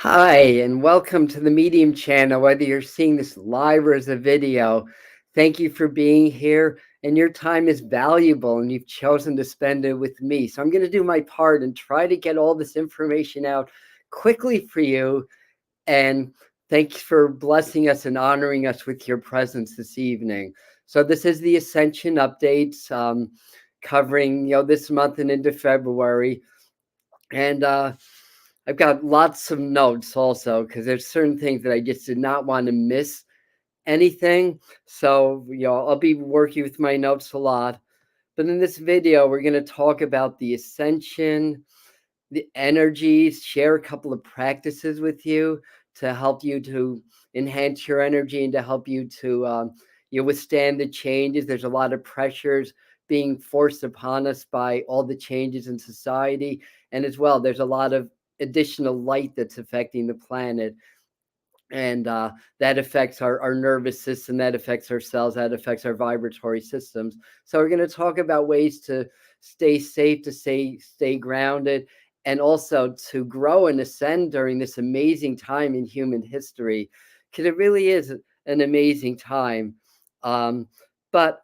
Hi, and welcome to the Medium channel. Whether you're seeing this live or as a video, thank you for being here. And your time is valuable, and you've chosen to spend it with me. So I'm going to do my part and try to get all this information out quickly for you. And thanks for blessing us and honoring us with your presence this evening. So this is the Ascension updates covering this month and into February. And I've got lots of notes also because there's certain things that I just did not want to miss anything. So, I'll be working with my notes a lot. But in this video, we're going to talk about the ascension, the energies, share a couple of practices with you to help you to enhance your energy and to help you to withstand the changes. There's a lot of pressures being forced upon us by all the changes in society, and as well, there's a lot of additional light that's affecting the planet, and that affects our nervous system, that affects our cells, that affects our vibratory systems. So we're going to talk about ways to stay safe, to stay grounded, and also to grow and ascend during this amazing time in human history, because it really is an amazing time. But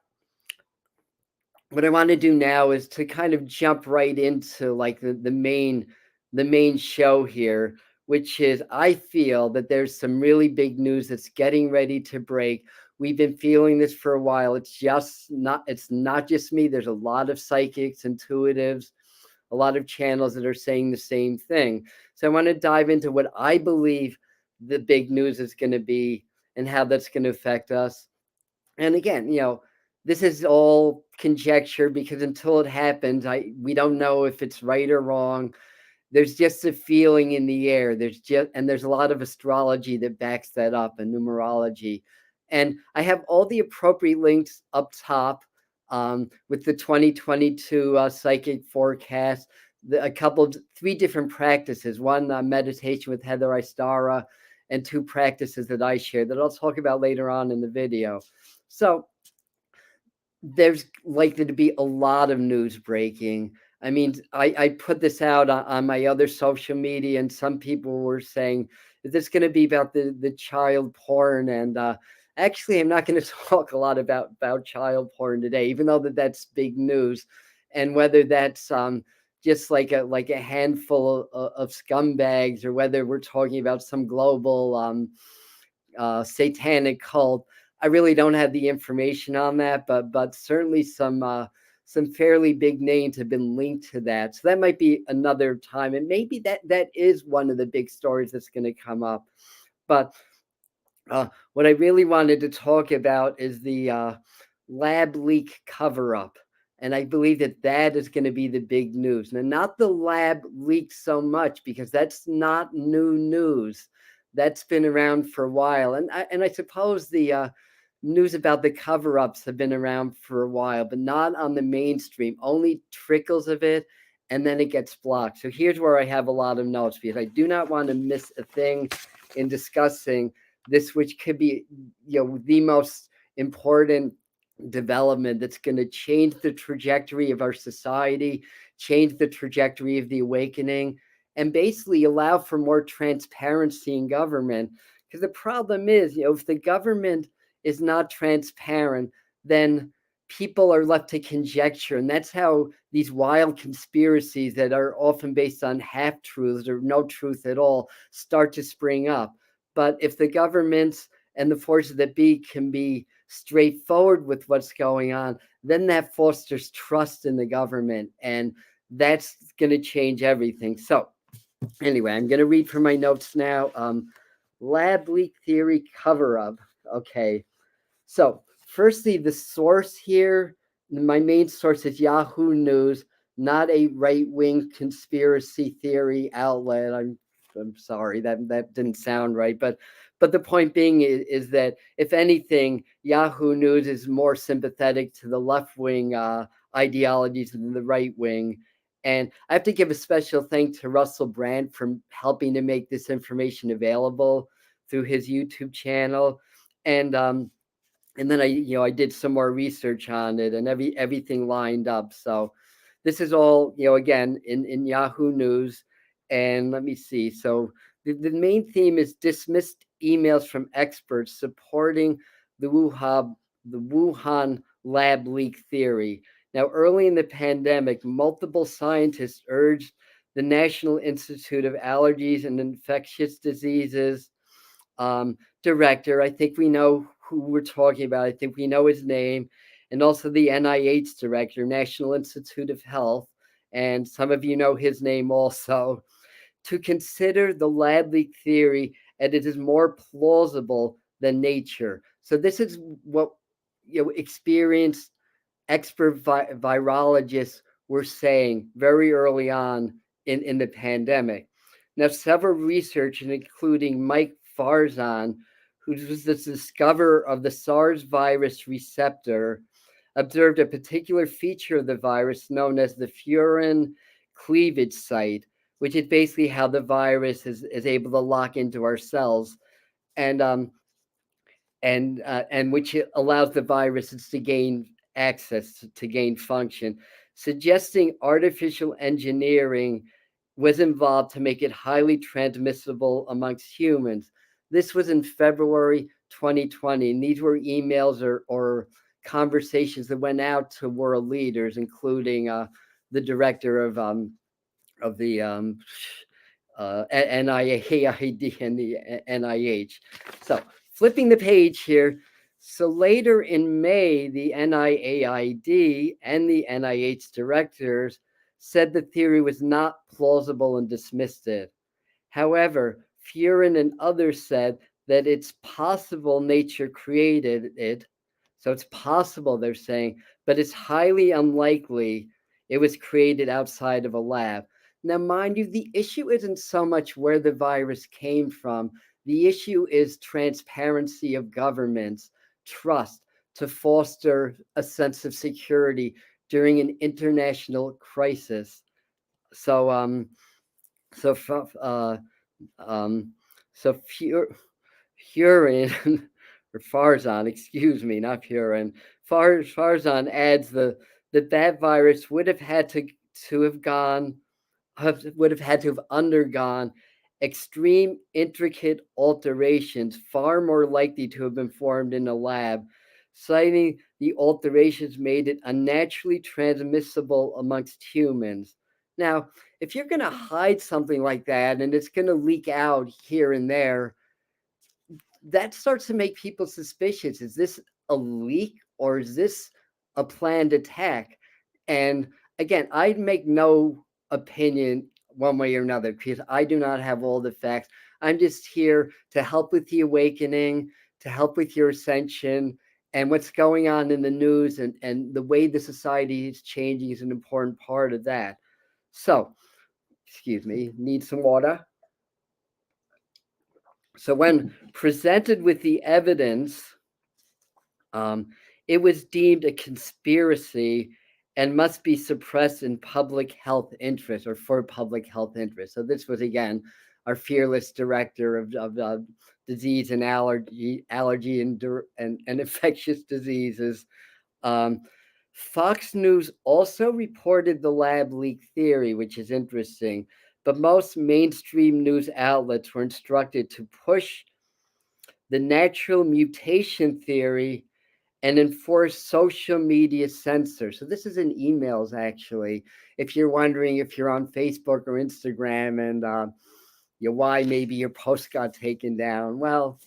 what I want to do now is to kind of jump right into like the main show here, which is I feel that there's some really big news that's getting ready to break. We've been feeling this for a while. It's not just me. There's a lot of psychics, intuitives, a lot of channels that are saying the same thing. So I want to dive into what I believe the big news is going to be and how that's going to affect us. And again, this is all conjecture because until it happens, we don't know if it's right or wrong. There's just a feeling in the air. There's a lot of astrology that backs that up, and numerology. And I have all the appropriate links up top with the 2022 psychic forecast, three different practices. One, meditation with Heather Istara, and two practices that I share that I'll talk about later on in the video. So there's likely to be a lot of news breaking. I mean, I put this out on my other social media, and some people were saying, is this going to be about the child porn? And actually, I'm not going to talk a lot about child porn today, even though that's big news. And whether that's just like a handful of scumbags, or whether we're talking about some global satanic cult. I really don't have the information on that, but certainly some fairly big names have been linked to that. So that might be another time, and maybe that is one of the big stories that's going to come up. But what I really wanted to talk about is the lab leak cover up. And I believe that is going to be the big news. And not the lab leak so much, because that's not new news. That's been around for a while. And I suppose the news about the cover ups have been around for a while, but not on the mainstream, only trickles of it. And then it gets blocked. So here's where I have a lot of notes, because I do not want to miss a thing in discussing this, which could be, the most important development that's going to change the trajectory of our society, change the trajectory of the awakening, and basically allow for more transparency in government. Because the problem is, if the government is not transparent, then people are left to conjecture. And that's how these wild conspiracies that are often based on half truths or no truth at all start to spring up. But if the governments and the forces that be can be straightforward with what's going on, then that fosters trust in the government, and that's going to change everything. So anyway, I'm going to read from my notes now. Lab leak theory cover up. Okay. So firstly, the source here, my main source is Yahoo News, not a right-wing conspiracy theory outlet. I'm sorry, that didn't sound right, but the point being is that if anything, Yahoo News is more sympathetic to the left-wing ideologies than the right-wing. And I have to give a special thanks to Russell Brand for helping to make this information available through his YouTube channel. And then I did some more research on it, and everything lined up. So this is all, again, in Yahoo News. And let me see. So The main theme is dismissed emails from experts supporting the Wuhan lab leak theory. Now, early in the pandemic, multiple scientists urged the National Institute of Allergies and Infectious Diseases director. I think we know who we're talking about. I think we know his name. And also the NIH director, National Institute of Health. And some of you know his name also, to consider the lab leak theory, and it is more plausible than nature. So this is what experienced expert virologists were saying very early on in the pandemic. Now, several researchers, including Mike Farzan, who was the discoverer of the SARS virus receptor, observed a particular feature of the virus known as the furin cleavage site, which is basically how the virus is able to lock into our cells, and which allows the viruses to gain access, to gain function, suggesting artificial engineering was involved to make it highly transmissible amongst humans. This was in February 2020, and these were emails or conversations that went out to world leaders, including the director of the NIAID and the NIH. So flipping the page here. So later in May, the NIAID and the NIH directors said the theory was not plausible and dismissed it. However, Furin and others said that it's possible nature created it. So it's possible, they're saying, but it's highly unlikely it was created outside of a lab. Now, mind you, the issue isn't so much where the virus came from. The issue is transparency of governments, trust, to foster a sense of security during an international crisis. So, so Furin or Farzan, excuse me, not Furin. Farzan adds that virus would have had to have gone would have had to have undergone extreme, intricate alterations, far more likely to have been formed in a lab, citing the alterations made it unnaturally transmissible amongst humans. Now, if you're going to hide something like that and it's going to leak out here and there, that starts to make people suspicious. Is this a leak or is this a planned attack? And again, I'd make no opinion one way or another because I do not have all the facts. I'm just here to help with the awakening, to help with your ascension, and what's going on in the news and the way the society is changing is an important part of that. So, excuse me, need some water. So when presented with the evidence, it was deemed a conspiracy and must be suppressed in public health interest or for public health interest. So this was, again, our fearless director of disease and allergy and infectious diseases. Fox News also reported the lab leak theory, which is interesting, but most mainstream news outlets were instructed to push the natural mutation theory and enforce social media censor. So this is in emails, actually. If you're wondering if you're on Facebook or Instagram and why maybe your post got taken down, well,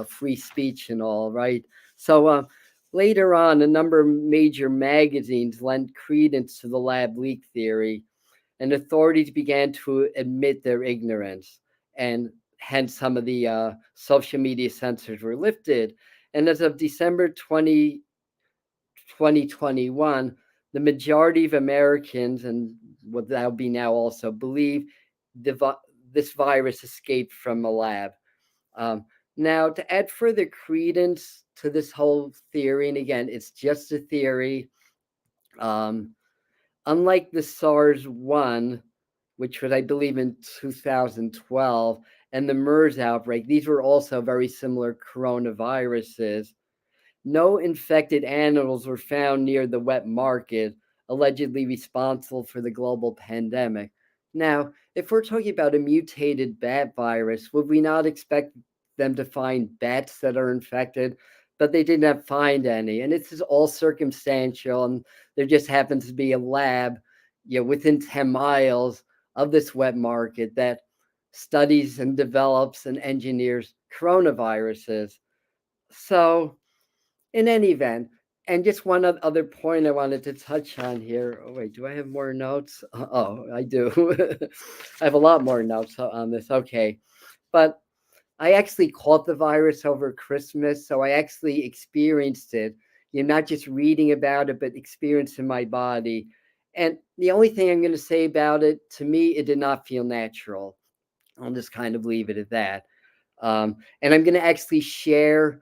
free speech and all, right? So later on, a number of major magazines lent credence to the lab leak theory, and authorities began to admit their ignorance, and hence some of the social media censors were lifted. And as of December 2021, the majority of Americans, and what that'll be now also, believe this virus escaped from a lab. Now, to add further credence to this whole theory, and again, it's just a theory, unlike the SARS-1, which was, I believe, in 2012, and the MERS outbreak, these were also very similar coronaviruses. No infected animals were found near the wet market, allegedly responsible for the global pandemic. Now, if we're talking about a mutated bat virus, would we not expect them to find bats that are infected? But they did not find any. And this is all circumstantial. And there just happens to be a lab, within 10 miles of this wet market that studies and develops and engineers coronaviruses. So, in any event, and just one other point I wanted to touch on here. Oh, wait, do I have more notes? Oh, I do. I have a lot more notes on this. Okay. But I actually caught the virus over Christmas. So I actually experienced it. Not just reading about it, but experienced in my body. And the only thing I'm going to say about it, to me, it did not feel natural. I'll just kind of leave it at that. And I'm going to actually share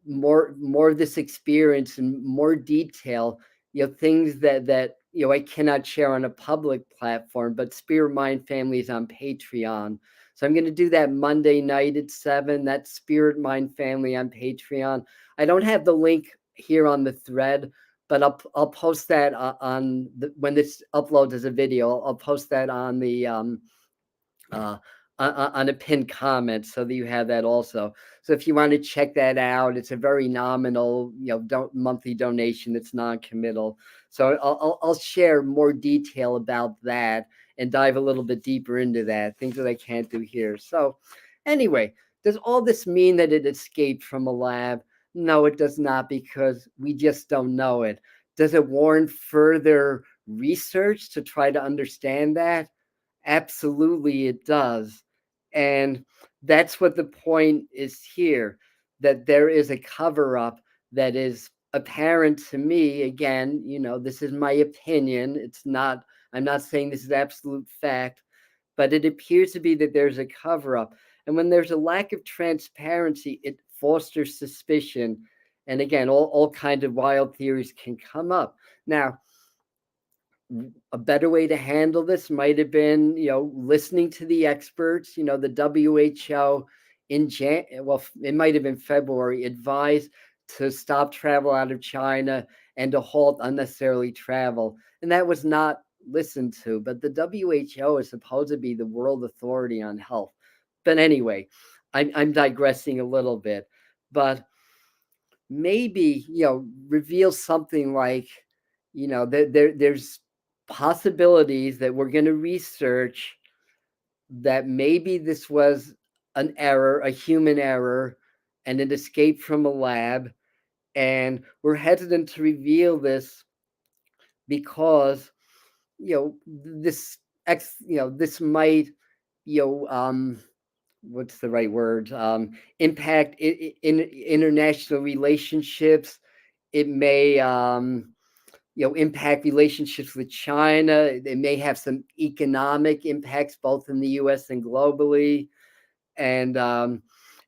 more of this experience in more detail, things that I cannot share on a public platform, but Spirit Mind Family is on Patreon. So I'm going to do that Monday night at 7. That's Spirit Mind Family on Patreon. I don't have the link here on the thread, but I'll post that on when this uploads as a video. I'll post that on the uh, on a pinned comment so that you have that also. So if you want to check that out, it's a very nominal, monthly donation. It's non-committal. So I'll share more detail about that and dive a little bit deeper into that, things that I can't do here. So anyway, does all this mean that it escaped from a lab? No, it does not, because we just don't know it. Does it warrant further research to try to understand that? Absolutely, it does. And that's what the point is here, that there is a cover up that is apparent to me. Again, this is my opinion. I'm not saying this is absolute fact, but it appears to be that there's a cover up. And when there's a lack of transparency, it fosters suspicion. And again, all kinds of wild theories can come up. Now, a better way to handle this might have been, listening to the experts. The WHO it might have been February, advised to stop travel out of China and to halt unnecessarily travel. And that was not listened to. But the WHO is supposed to be the world authority on health. But anyway, I'm digressing a little bit. But maybe, reveal something like, there's possibilities that we're going to research that maybe this was an error, a human error, and it escaped from a lab. And we're hesitant to reveal this because, this this might, you know, um, what's the right word? Impact in international relationships. It may, impact relationships with China. It may have some economic impacts both in the U.S. and globally, and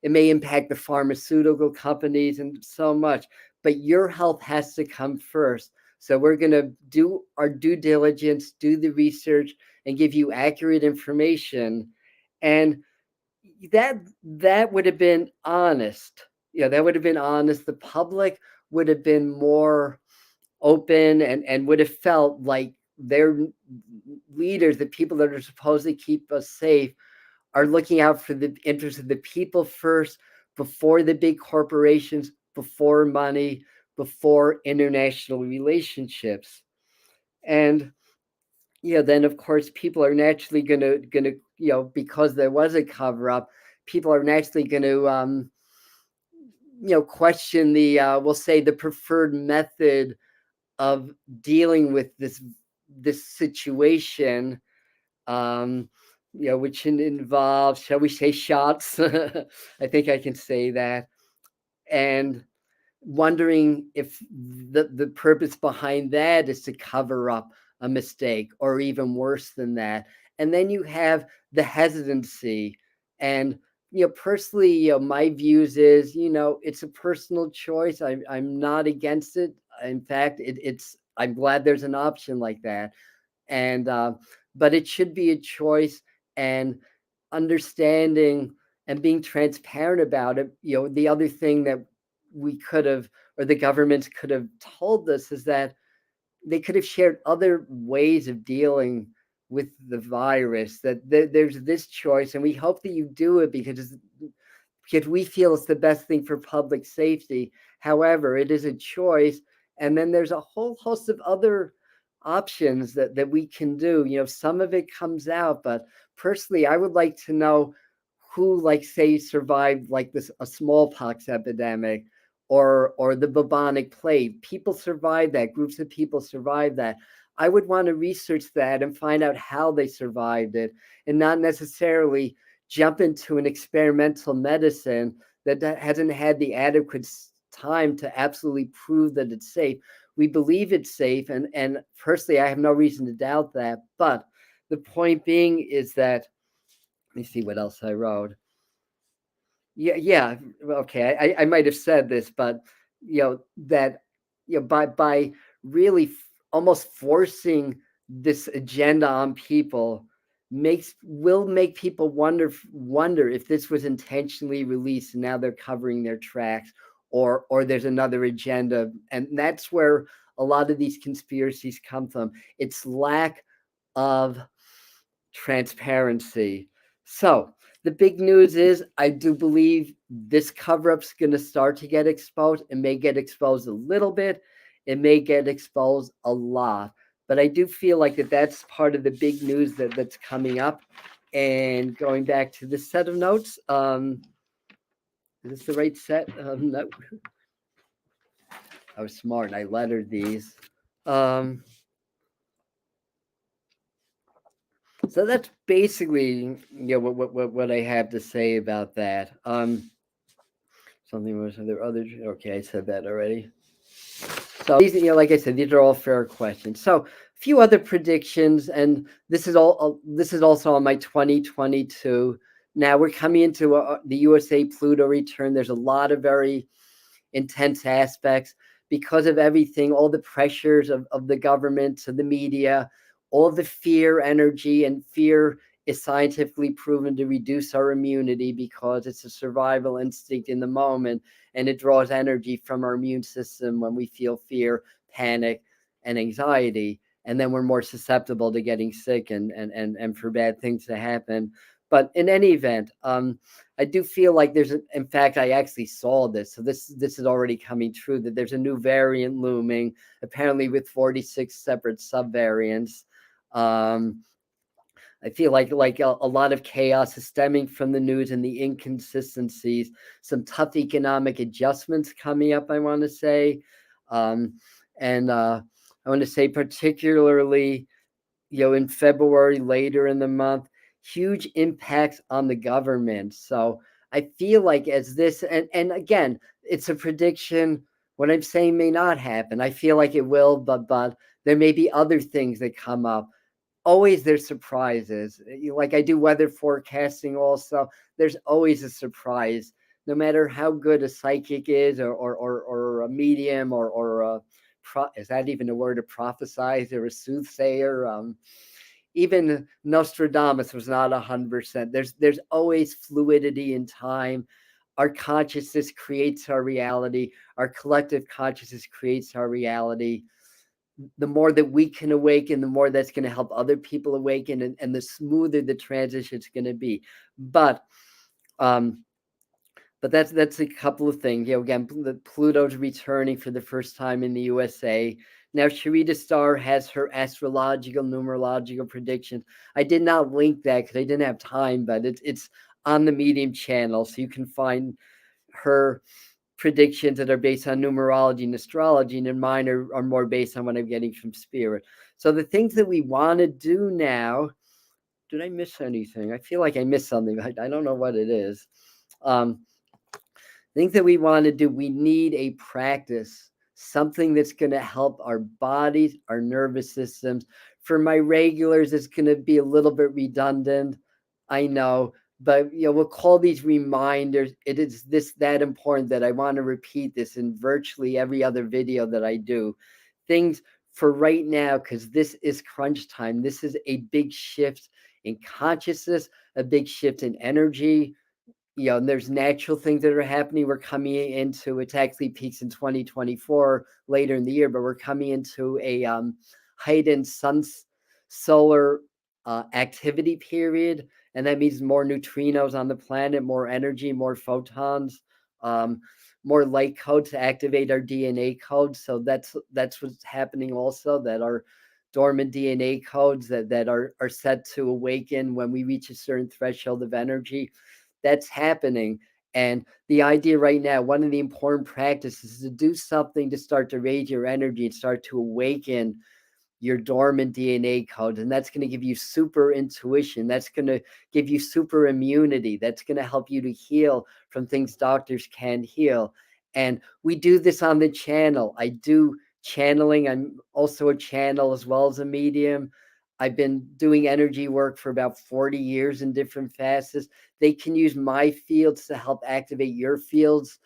it may impact the pharmaceutical companies and so much. But your health has to come first. So we're going to do our due diligence, do the research, and give you accurate information. And that would have been honest. That would have been honest. The public would have been more open and would have felt like their leaders, the people that are supposed to keep us safe, are looking out for the interests of the people first, before the big corporations, before money, before international relationships. And then of course people are naturally gonna because there was a cover up, people are naturally going to question the we'll say the preferred method of dealing with this situation, which involves, shall we say, shots. I think I can say that. And wondering if the purpose behind that is to cover up a mistake, or even worse than that. And then you have the hesitancy. And personally, my views is, it's a personal choice. I'm not against it. In fact, I'm glad there's an option like that. And but it should be a choice, and understanding and being transparent about it. The other thing that we could have, or the governments could have told us, is that they could have shared other ways of dealing with the virus, that there's this choice, and we hope that you do it because we feel it's the best thing for public safety. However, it is a choice. And then there's a whole host of other options that we can do. Some of it comes out, but personally, I would like to know who, like, say, survived like a smallpox epidemic or the bubonic plague. People survived that. Groups of people survived that. I would want to research that and find out how they survived it, and not necessarily jump into an experimental medicine that hasn't had the adequate time to absolutely prove that it's safe. We believe it's safe, and personally, I have no reason to doubt that. But the point being is that, let me see what else I wrote. Yeah. Okay, I might have said this, but that by really almost forcing this agenda on people will make people wonder if this was intentionally released and now they're covering their tracks, or there's another agenda. And that's where a lot of these conspiracies come from. It's lack of transparency. So the big news is, I do believe this cover-up's going to start to get exposed. It may get exposed a little bit. It may get exposed a lot. But I do feel like that's part of the big news that's coming up. And going back to this set of notes, is this the right set? No. I was smart. I lettered these. So that's basically what I have to say about that. Something was there other? Okay, I said that already. So these, like I said, these are all fair questions. So a few other predictions, and this is also on my 2022. Now we're coming into the USA Pluto return. There's a lot of very intense aspects because of everything, all the pressures of the government, of the media, all the fear energy. And fear is scientifically proven to reduce our immunity because it's a survival instinct in the moment, and it draws energy from our immune system when we feel fear, panic, and anxiety. And then we're more susceptible to getting sick and for bad things to happen. But in any event, I do feel like in fact, I actually saw this. So this is already coming true, that there's a new variant looming, apparently with 46 separate subvariants. I feel like a lot of chaos is stemming from the news and the inconsistencies, some tough economic adjustments coming up, I want to say. And I want to say particularly, in February, later in the month, huge impacts on the government. So I feel like as this, and again, it's a prediction. What I'm saying may not happen. I feel like it will, but there may be other things that come up. Always there's surprises. Like I do weather forecasting also. There's always a surprise, no matter how good a psychic is, or a medium, or a is that even a word, a prophesizer, or a soothsayer? Even Nostradamus was not 100%. There's always fluidity in time. Our consciousness creates our reality. Our collective consciousness creates our reality. The more that we can awaken, the more that's going to help other people awaken, and the smoother the transition is going to be. But that's a couple of things. Again, Pluto's returning for the first time in the USA. Now, Sharita Star has her astrological, numerological predictions. I did not link that because I didn't have time, but it's on the Medium channel, so you can find her predictions that are based on numerology and astrology, and mine are more based on what I'm getting from spirit. So the things that we want to do now, did I miss anything? I feel like I missed something. I don't know what it is. Things that we want to do, we need a practice, something that's going to help our bodies, our nervous systems. For my regulars, it's going to be a little bit redundant, I know, but we'll call these reminders. It is that important that I want to repeat this in virtually every other video that I do. Things for right now, because this is crunch time. This is a big shift in consciousness, a big shift in energy. And there's natural things that are happening. We're coming into, it actually peaks in 2024 later in the year, but we're coming into a heightened solar activity period, and that means more neutrinos on the planet, more energy, more photons, um, more light codes to activate our DNA codes. So that's what's happening also, that our dormant DNA codes that are set to awaken when we reach a certain threshold of energy. That's happening. And the idea right now, one of the important practices is to do something to start to raise your energy and start to awaken your dormant DNA codes. And that's going to give you super intuition. That's going to give you super immunity. That's going to help you to heal from things doctors can't heal. And we do this on the channel. I do channeling. I'm also a channel as well as a medium. I've been doing energy work for about 40 years in different facets. They can use my fields to help activate your fields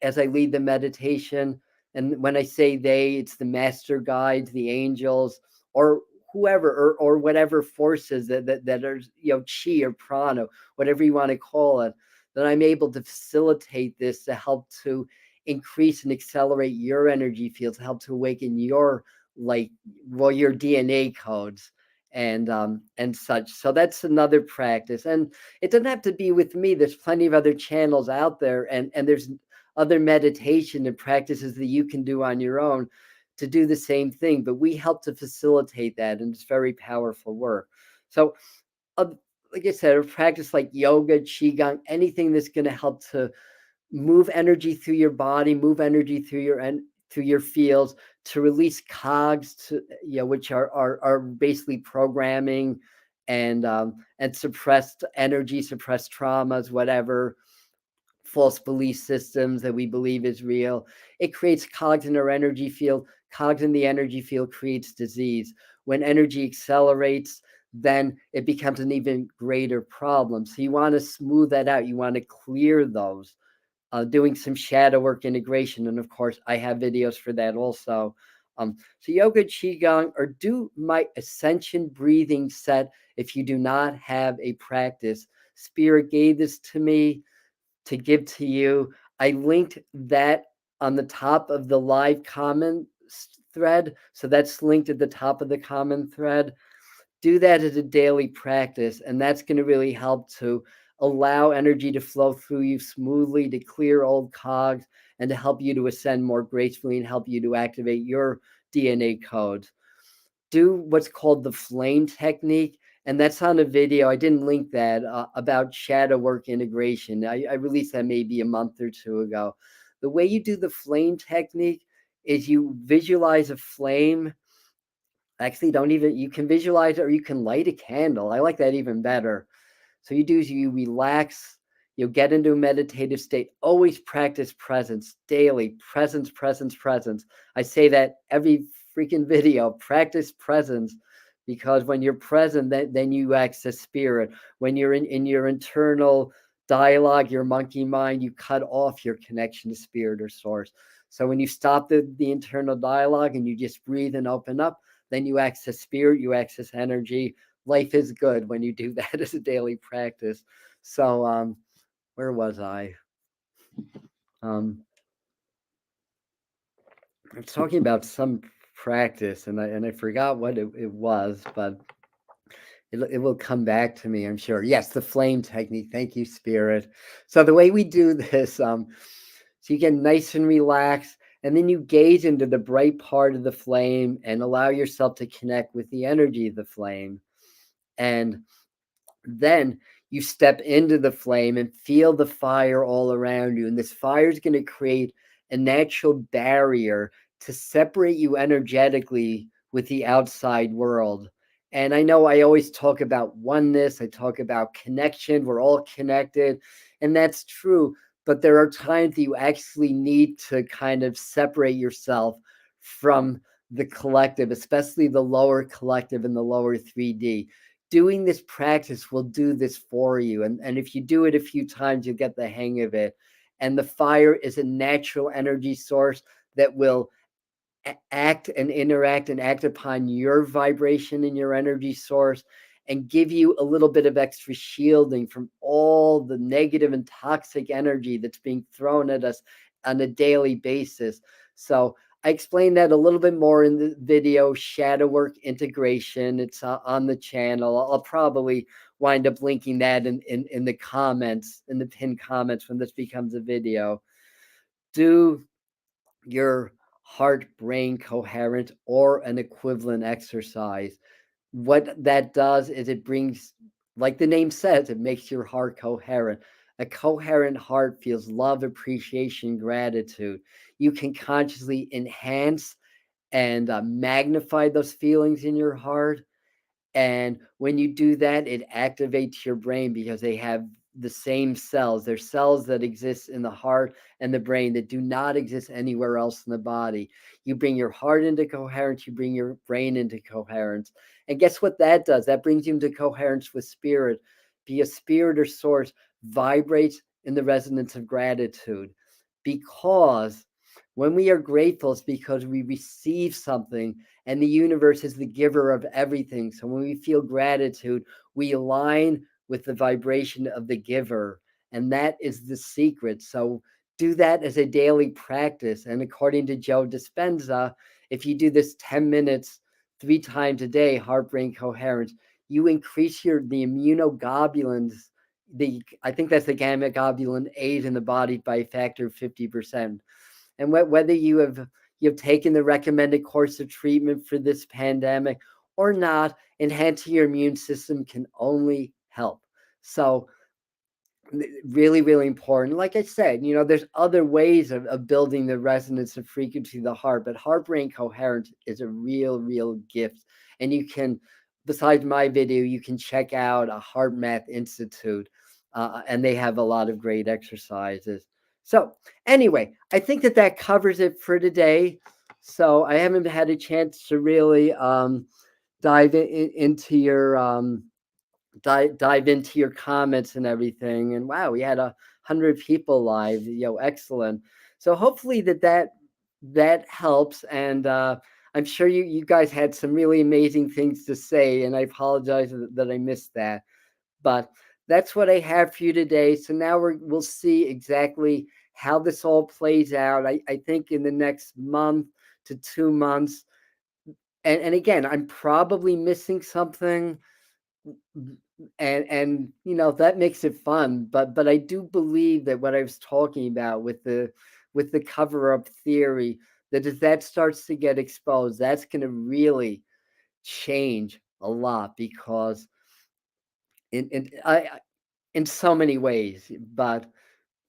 as I lead the meditation. And when I say they, it's the master guides, the angels, or whoever, or whatever forces that are, chi or prana, whatever you want to call it, that I'm able to facilitate this to help to increase and accelerate your energy fields, help to awaken your your DNA codes and such. So that's another practice. And it doesn't have to be with me. There's plenty of other channels out there, and there's other meditation and practices that you can do on your own to do the same thing. But we help to facilitate that, and it's very powerful work. So, uh, like I said, a practice like yoga, qigong, anything that's going to help to move energy through your body, move energy through your fields, to release cogs, to which are basically programming and suppressed energy, suppressed traumas, whatever false belief systems that we believe is real. It creates cogs in our energy field. Cogs in the energy field creates disease. When energy accelerates, then it becomes an even greater problem. So you want to smooth that out. You want to clear those. Doing some shadow work integration. And of course, I have videos for that also. So yoga, qigong, or do my Ascension breathing set if you do not have a practice. Spirit gave this to me to give to you. I linked that on the top of the live comment thread. So that's linked at the top of the comment thread. Do that as a daily practice, and that's going to really help to allow energy to flow through you smoothly, to clear old cogs, and to help you to ascend more gracefully and help you to activate your DNA codes. Do what's called the flame technique, and that's on a video. I didn't link that about shadow work integration. I released that maybe a month or two ago. The way you do the flame technique is you visualize a flame. Actually, don't even, you can visualize it or you can light a candle. I like that even better. So you do is you relax, you'll get into a meditative state. Always practice presence daily. Presence, presence, presence. I say that every freaking video. Practice presence, because when you're present, then you access spirit. When you're in your internal dialogue, your monkey mind, you cut off your connection to spirit or source. So when you stop the internal dialogue and you just breathe and open up, then you access spirit, you access energy. Life is good when you do that as a daily practice. So where was I? I was talking about some practice and I forgot what it was, but it will come back to me, I'm sure. Yes, the flame technique. Thank you, spirit. So the way we do this, so you get nice and relaxed, and then you gaze into the bright part of the flame and allow yourself to connect with the energy of the flame. And then you step into the flame and feel the fire all around you. And this fire is going to create a natural barrier to separate you energetically with the outside world. And I know I always talk about oneness, I talk about connection, we're all connected, and that's true. But there are times that you actually need to kind of separate yourself from the collective, especially the lower collective and the lower 3D. Doing this practice will do this for you. And if you do it a few times, you'll get the hang of it. And the fire is a natural energy source that will act and interact and act upon your vibration and your energy source and give you a little bit of extra shielding from all the negative and toxic energy that's being thrown at us on a daily basis. So I explained that a little bit more in the video, shadow work integration. It's on the channel. I'll probably wind up linking that in the comments, in the pinned comments when this becomes a video. Do your heart brain coherent or an equivalent exercise. What that does is it brings, like the name says, it makes your heart coherent. A coherent heart feels love, appreciation, gratitude. You can consciously enhance and magnify those feelings in your heart. And when you do that, it activates your brain because they have the same cells. They're cells that exist in the heart and the brain that do not exist anywhere else in the body. You bring your heart into coherence, you bring your brain into coherence. And guess what that does? That brings you into coherence with spirit. Because spirit or source vibrates in the resonance of gratitude. Because when we are grateful, it's because we receive something, and the universe is the giver of everything. So when we feel gratitude, we align with the vibration of the giver, and that is the secret. So do that as a daily practice. And according to Joe Dispenza, if you do this 10 minutes 3 times a day, heart brain coherence, you increase the immunoglobulins. I think that's the gamma globulin A's in the body by a factor of 50%. And whether you've taken the recommended course of treatment for this pandemic or not, enhancing your immune system can only help. So really, really important. Like I said, there's other ways of building the resonance and frequency of the heart, but heart brain coherence is a real gift. And you can, besides my video, you can check out a Heart Math Institute, and they have a lot of great exercises. So anyway, I think that covers it for today. So I haven't had a chance to really dive into your dive into your comments and everything. And wow, we had 100 people live. Excellent. So hopefully that helps. And I'm sure you guys had some really amazing things to say. And I apologize that I missed that. But that's what I have for you today. So now we'll see exactly how this all plays out. I think in the next month to 2 months. And again, I'm probably missing something, and that makes it fun, but I do believe that what I was talking about with the cover up theory, that as that starts to get exposed, that's going to really change a lot, because in so many ways. But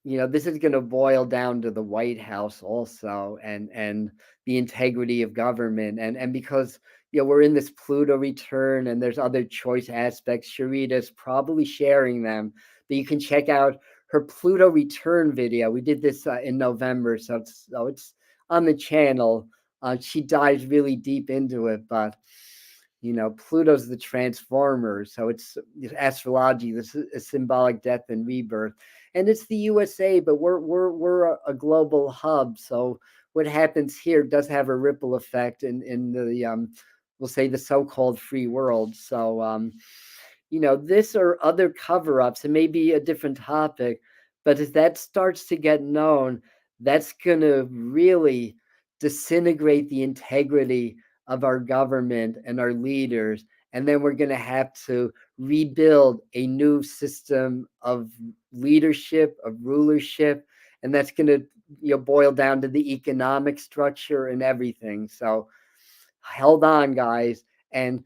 this is going to boil down to the White House also, and the integrity of government, and because we're in this Pluto return, and there's other choice aspects. Sharita's probably sharing them, but you can check out her Pluto return video. We did this in November, so it's on the channel. She dives really deep into it, but Pluto's the transformer, so it's astrology. This is a symbolic death and rebirth, and it's the USA, but we're a global hub. So what happens here does have a ripple effect in the we'll say the so-called free world. So this or other cover-ups, it may be a different topic, but as that starts to get known, that's going to really disintegrate the integrity of our government and our leaders. And then we're going to have to rebuild a new system of leadership, of rulership, and that's going to boil down to the economic structure and everything. So held on, guys, and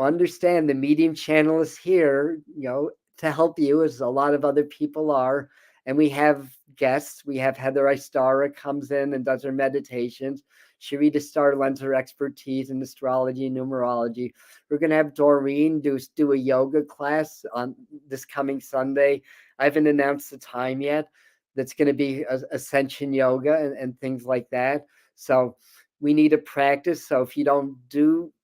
understand the Medium channel is here, to help you, as a lot of other people are. And we have guests. We have Heather Istara comes in and does her meditations. Sharita Starr lends her expertise in astrology and numerology. We're going to have Doreen do a yoga class on this coming Sunday. I haven't announced the time yet. That's going to be Ascension yoga and things like that. So we need a practice. So if you don't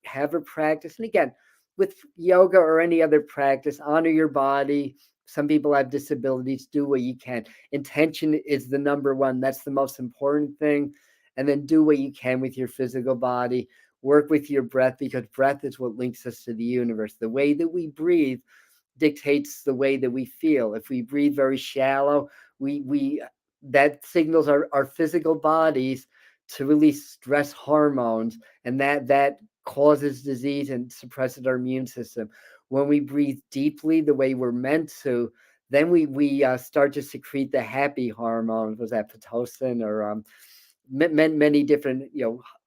have a practice, and again, with yoga or any other practice, honor your body. Some people have disabilities. Do what you can. Intention is the number one. That's the most important thing. And then do what you can with your physical body. Work with your breath, because breath is what links us to the universe. The way that we breathe dictates the way that we feel. If we breathe very shallow, we that signals our physical bodies to release stress hormones, and that causes disease and suppresses our immune system. When we breathe deeply the way we're meant to, then we start to secrete the happy hormones. Was that pitocin or many different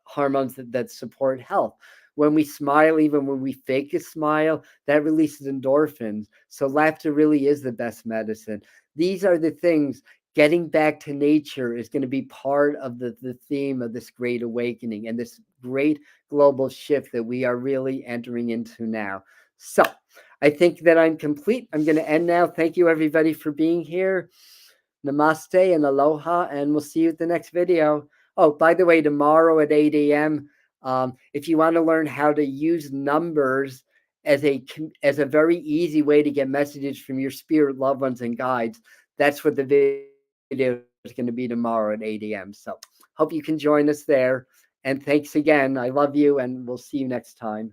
hormones that support health. When we smile, even when we fake a smile, that releases endorphins. So laughter really is the best medicine. These are the things. Getting back to nature is going to be part of the theme of this great awakening and this great global shift that we are really entering into now. So I think that I'm complete. I'm going to end now. Thank you, everybody, for being here. Namaste and aloha, and we'll see you at the next video. Oh, by the way, tomorrow at 8 a.m., if you want to learn how to use numbers as a very easy way to get messages from your spirit loved ones and guides, that's what the video is going to be tomorrow at 8 a.m. So hope you can join us there. And thanks again. I love you, and we'll see you next time.